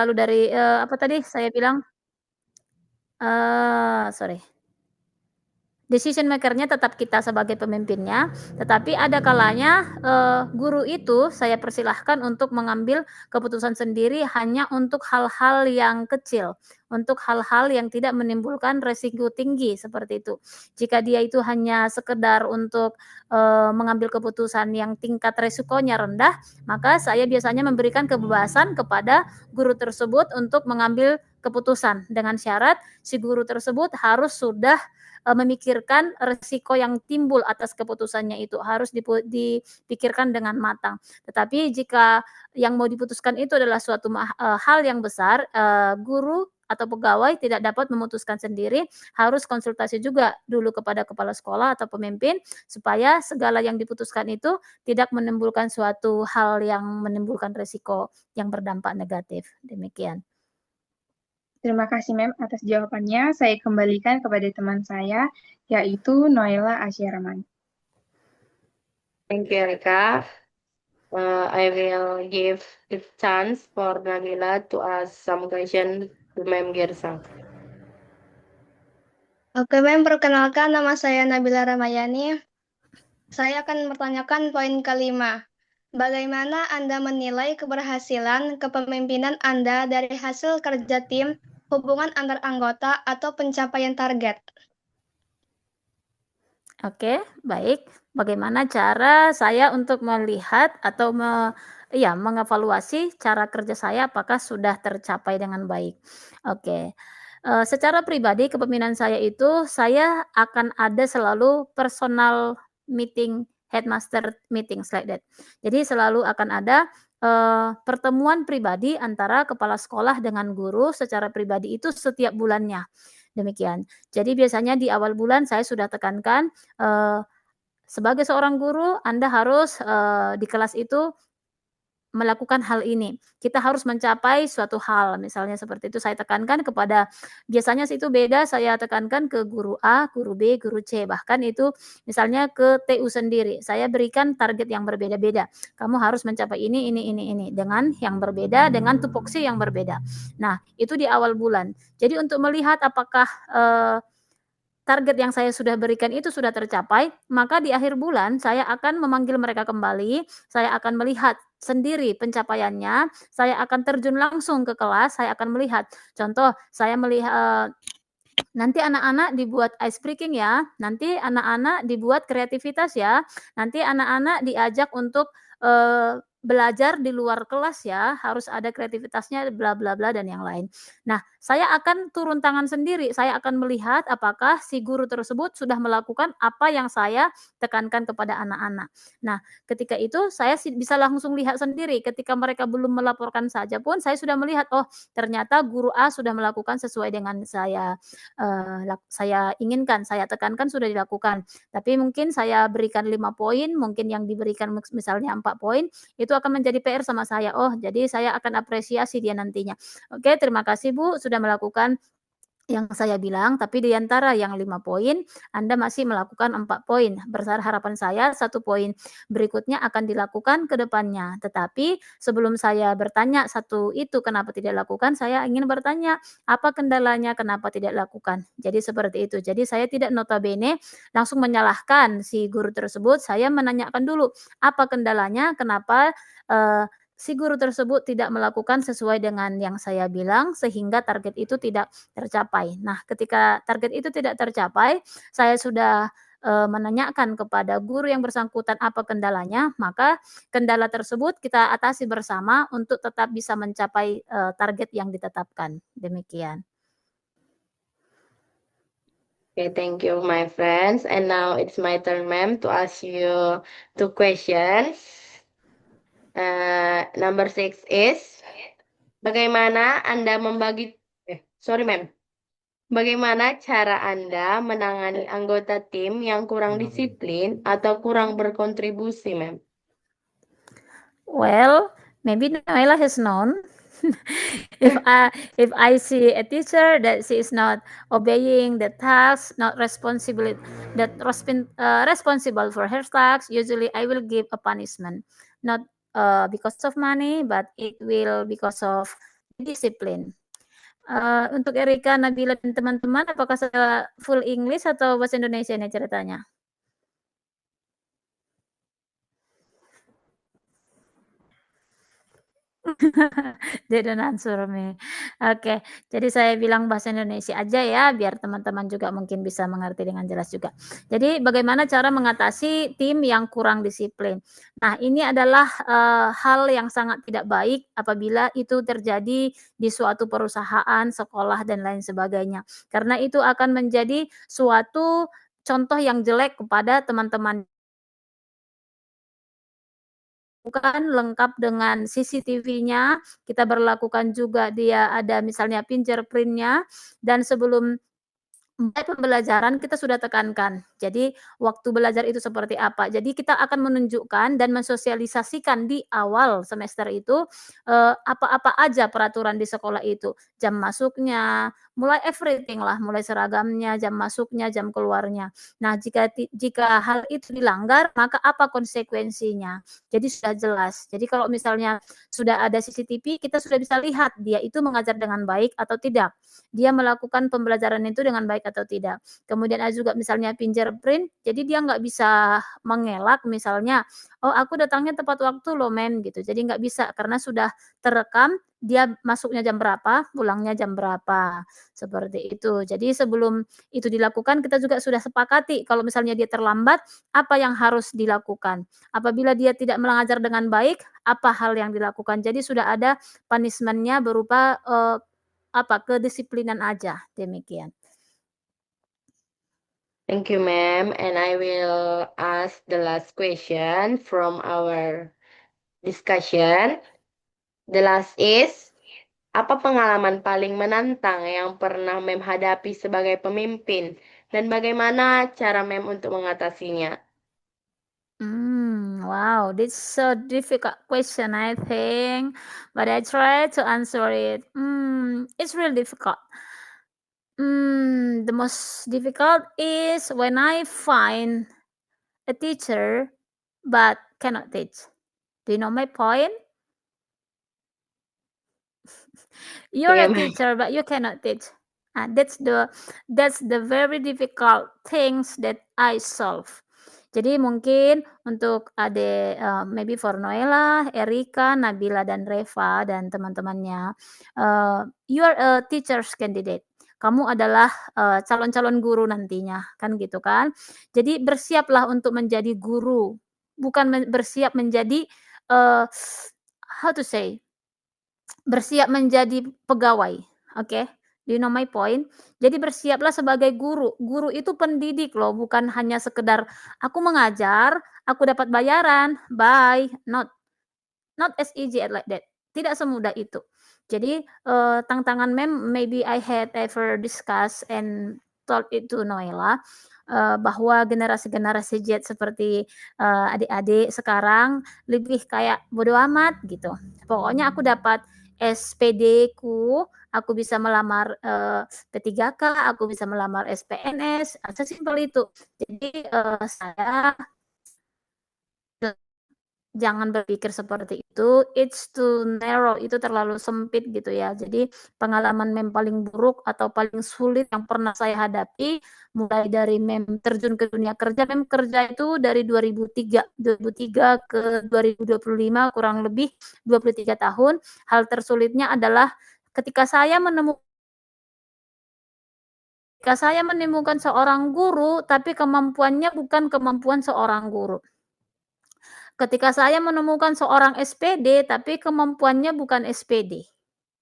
Lalu dari, apa tadi saya bilang, sorry. Decision maker-nya tetap kita sebagai pemimpinnya, tetapi ada kalanya, guru itu saya persilahkan untuk mengambil keputusan sendiri hanya untuk hal-hal yang kecil, untuk hal-hal yang tidak menimbulkan resiko tinggi, seperti itu. Jika dia itu hanya sekedar untuk, mengambil keputusan yang tingkat resikonya rendah, maka saya biasanya memberikan kebebasan kepada guru tersebut untuk mengambil keputusan, dengan syarat si guru tersebut harus sudah memikirkan resiko yang timbul atas keputusannya itu, harus dipikirkan dengan matang. Tetapi jika yang mau diputuskan itu adalah suatu hal yang besar, guru atau pegawai tidak dapat memutuskan sendiri, harus konsultasi juga dulu kepada kepala sekolah atau pemimpin, supaya segala yang diputuskan itu tidak menimbulkan suatu hal yang menimbulkan resiko yang berdampak negatif, demikian. Terima kasih, Mem, atas jawabannya. Saya kembalikan kepada teman saya, yaitu Noella Asyaraman. Thank you, Erika. I will give the chance for Nabila to ask some question to Mem Girsang. Oke, Mem, perkenalkan nama saya Nabila Ramayani. Saya akan mempertanyakan poin kelima. Bagaimana Anda menilai keberhasilan kepemimpinan Anda dari hasil kerja tim, hubungan antar anggota, atau pencapaian target? Oke, baik. Bagaimana cara saya untuk melihat atau mengevaluasi cara kerja saya apakah sudah tercapai dengan baik. Oke. Secara pribadi kepemimpinan saya itu saya akan ada selalu personal meeting, headmaster meetings like that. Jadi selalu akan ada, pertemuan pribadi antara kepala sekolah dengan guru secara pribadi itu setiap bulannya, demikian. Jadi biasanya di awal bulan saya sudah tekankan, sebagai seorang guru Anda harus, di kelas itu melakukan hal ini. Kita harus mencapai suatu hal, misalnya seperti itu saya tekankan kepada biasanya sih itu beda saya tekankan ke guru A, guru B, guru C, bahkan itu misalnya ke TU sendiri, saya berikan target yang berbeda-beda. Kamu harus mencapai ini, dengan yang berbeda, dengan tupoksi yang berbeda. Nah, itu di awal bulan. Jadi untuk melihat apakah, target yang saya sudah berikan itu sudah tercapai, maka di akhir bulan saya akan memanggil mereka kembali, saya akan melihat sendiri pencapaiannya, saya akan terjun langsung ke kelas, saya akan melihat. Contoh, saya melihat, nanti anak-anak dibuat ice breaking ya, nanti anak-anak dibuat kreativitas ya, nanti anak-anak diajak untuk, belajar di luar kelas ya, harus ada kreativitasnya bla bla bla dan yang lain. Nah, saya akan turun tangan sendiri, saya akan melihat apakah si guru tersebut sudah melakukan apa yang saya tekankan kepada anak-anak. Nah, ketika itu saya bisa langsung lihat sendiri, ketika mereka belum melaporkan saja pun saya sudah melihat, oh ternyata guru A sudah melakukan sesuai dengan saya inginkan, saya tekankan sudah dilakukan. Tapi mungkin saya berikan 5 poin, mungkin yang diberikan misalnya 4 poin, itu akan menjadi PR sama saya. Oh, jadi saya akan apresiasi dia nantinya. Oke, terima kasih Bu sudah melakukan yang saya bilang, tapi di antara yang 5 poin, Anda masih melakukan 4 poin. Besar harapan saya 1 poin berikutnya akan dilakukan ke depannya. Tetapi sebelum saya bertanya satu itu kenapa tidak dilakukan, saya ingin bertanya, apa kendalanya kenapa tidak dilakukan? Jadi seperti itu. Jadi saya tidak notabene langsung menyalahkan si guru tersebut, saya menanyakan dulu, apa kendalanya, kenapa, si guru tersebut tidak melakukan sesuai dengan yang saya bilang sehingga target itu tidak tercapai. Nah, ketika target itu tidak tercapai, saya sudah, menanyakan kepada guru yang bersangkutan apa kendalanya, maka kendala tersebut kita atasi bersama untuk tetap bisa mencapai, target yang ditetapkan, demikian. Okay, thank you, my friends. And now it's my turn, ma'am, to ask you 2 questions. Number 6 is, bagaimana Anda sorry, ma'am. Bagaimana cara Anda menangani anggota tim yang kurang disiplin atau kurang berkontribusi, ma'am? Well, maybe Noella has known. If I see a teacher that she is not obeying the task, not responsible for her tasks, usually I will give a punishment, not because of money, but it will because of disiplin. Untuk Erika, Nabila, dan teman-teman, apakah saya full English atau bahasa Indonesia ini ceritanya? They don't answer me. Oke, jadi saya bilang bahasa Indonesia aja ya, biar teman-teman juga mungkin bisa mengerti dengan jelas juga. Jadi bagaimana cara mengatasi tim yang kurang disiplin? Nah, ini adalah hal yang sangat tidak baik apabila itu terjadi di suatu perusahaan, sekolah, dan lain sebagainya. Karena itu akan menjadi suatu contoh yang jelek kepada teman-teman. Bukan lengkap dengan CCTV-nya, kita berlakukan juga dia ada misalnya fingerprint-nya, dan sebelum mulai pembelajaran kita sudah tekankan. Jadi waktu belajar itu seperti apa. Jadi kita akan menunjukkan dan mensosialisasikan di awal semester itu, apa-apa aja peraturan di sekolah itu. Jam masuknya, mulai everything lah, mulai seragamnya, jam masuknya, jam keluarnya. Nah, jika hal itu dilanggar, maka apa konsekuensinya? Jadi sudah jelas. Jadi kalau misalnya sudah ada CCTV, kita sudah bisa lihat dia itu mengajar dengan baik atau tidak. Dia melakukan pembelajaran itu dengan baik atau tidak. Kemudian ada juga misalnya fingerprint, jadi dia nggak bisa mengelak misalnya, "Oh aku datangnya tepat waktu loh men," gitu. Jadi nggak bisa karena sudah terekam dia masuknya jam berapa, pulangnya jam berapa, seperti itu. Jadi sebelum itu dilakukan kita juga sudah sepakati kalau misalnya dia terlambat, apa yang harus dilakukan. Apabila dia tidak mengajar dengan baik, apa hal yang dilakukan. Jadi sudah ada punishment-nya berupa, kedisiplinan aja, demikian. Thank you, ma'am. And I will ask the last question from our discussion. The last is, apa pengalaman paling menantang yang pernah ma'am hadapi sebagai pemimpin? Dan bagaimana cara ma'am untuk mengatasinya? Wow, this is so difficult question, I think, but I try to answer it. It's really difficult. The most difficult is when I find a teacher but cannot teach. Do you know my point? You're Yeah, a ma'am. teacher but you cannot teach. That's the very difficult things that I solve. Jadi mungkin untuk maybe for Noella, Erika, Nabila, dan Reva, dan teman-temannya, you are a teacher's candidate. Kamu adalah calon-calon guru nantinya, kan gitu kan. Jadi bersiaplah untuk menjadi guru, bukan bersiap menjadi, how to say, bersiap menjadi pegawai, oke? Do you know my point? Jadi bersiaplah sebagai guru. Guru itu pendidik loh, bukan hanya sekedar aku mengajar, aku dapat bayaran, bye. Not as easy as like that. Tidak semudah itu. Jadi, tantangan maybe I had ever discussed and told it to Noella, bahwa generasi-generasi Z seperti, adik-adik sekarang lebih kayak bodo amat gitu. Pokoknya aku dapat SPD-ku, aku bisa melamar, P3K, aku bisa melamar SPNS, sesimpel itu. Jadi, saya jangan berpikir seperti itu, it's too narrow, itu terlalu sempit gitu ya. Jadi pengalaman paling buruk atau paling sulit yang pernah saya hadapi, mulai dari terjun ke dunia kerja, kerja itu dari 2003 ke 2025 kurang lebih 23 tahun. Hal tersulitnya adalah ketika saya menemukan seorang guru, tapi kemampuannya bukan kemampuan seorang guru. Ketika saya menemukan seorang SPD, tapi kemampuannya bukan SPD,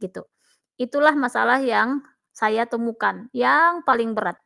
gitu. Itulah masalah yang saya temukan, yang paling berat.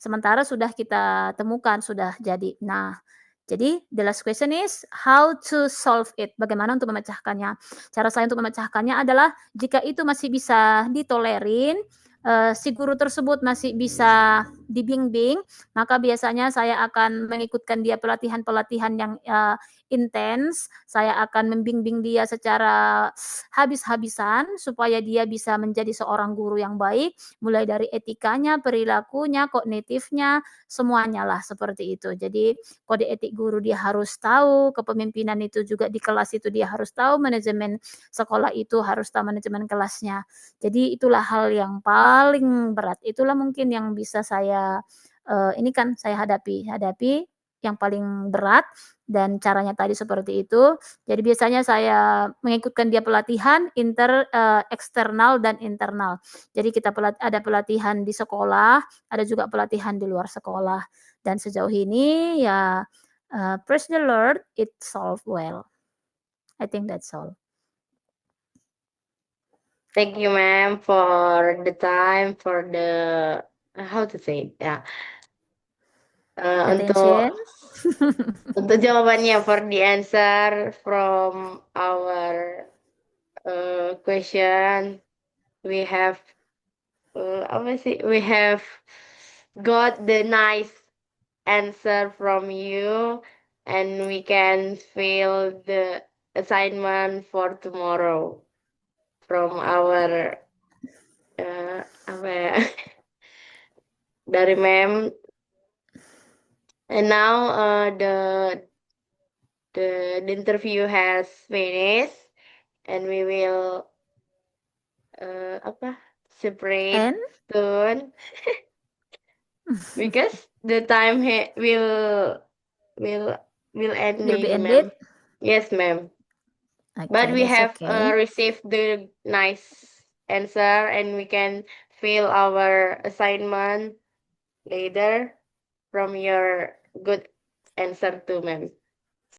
Sementara sudah kita temukan, sudah jadi. Nah, jadi the last question is how to solve it, bagaimana untuk memecahkannya. Cara saya untuk memecahkannya adalah jika itu masih bisa ditolerin, si guru tersebut masih bisa dibimbing, maka biasanya saya akan mengikutkan dia pelatihan-pelatihan yang intens, saya akan membimbing dia secara habis-habisan supaya dia bisa menjadi seorang guru yang baik, mulai dari etikanya, perilakunya, kognitifnya, semuanya lah seperti itu. Jadi kode etik guru dia harus tahu, kepemimpinan itu juga di kelas itu dia harus tahu, manajemen sekolah itu harus tahu manajemen kelasnya. Jadi itulah hal yang paling berat. Itulah mungkin yang bisa saya ini kan saya hadapi yang paling berat dan caranya tadi seperti itu. Jadi biasanya saya mengikutkan dia pelatihan eksternal dan internal. Jadi kita ada pelatihan di sekolah, ada juga pelatihan di luar sekolah. Dan sejauh ini ya praise the Lord, it solved well. I think that's all. Thank you, ma'am, for the time, for the how to say it, ya. Attention. Untuk jawabannya, for the answer from our question, we have we have got the nice answer from you, and we can fill the assignment for tomorrow from our apa ya dari ma'am. And now the interview has finished, and we will separate And soon because the time will ending, be ma'am. ended. Yes, ma'am. Okay, But we that's have okay. received the nice answer, and we can fill our assignment later from your good answer too, ma'am.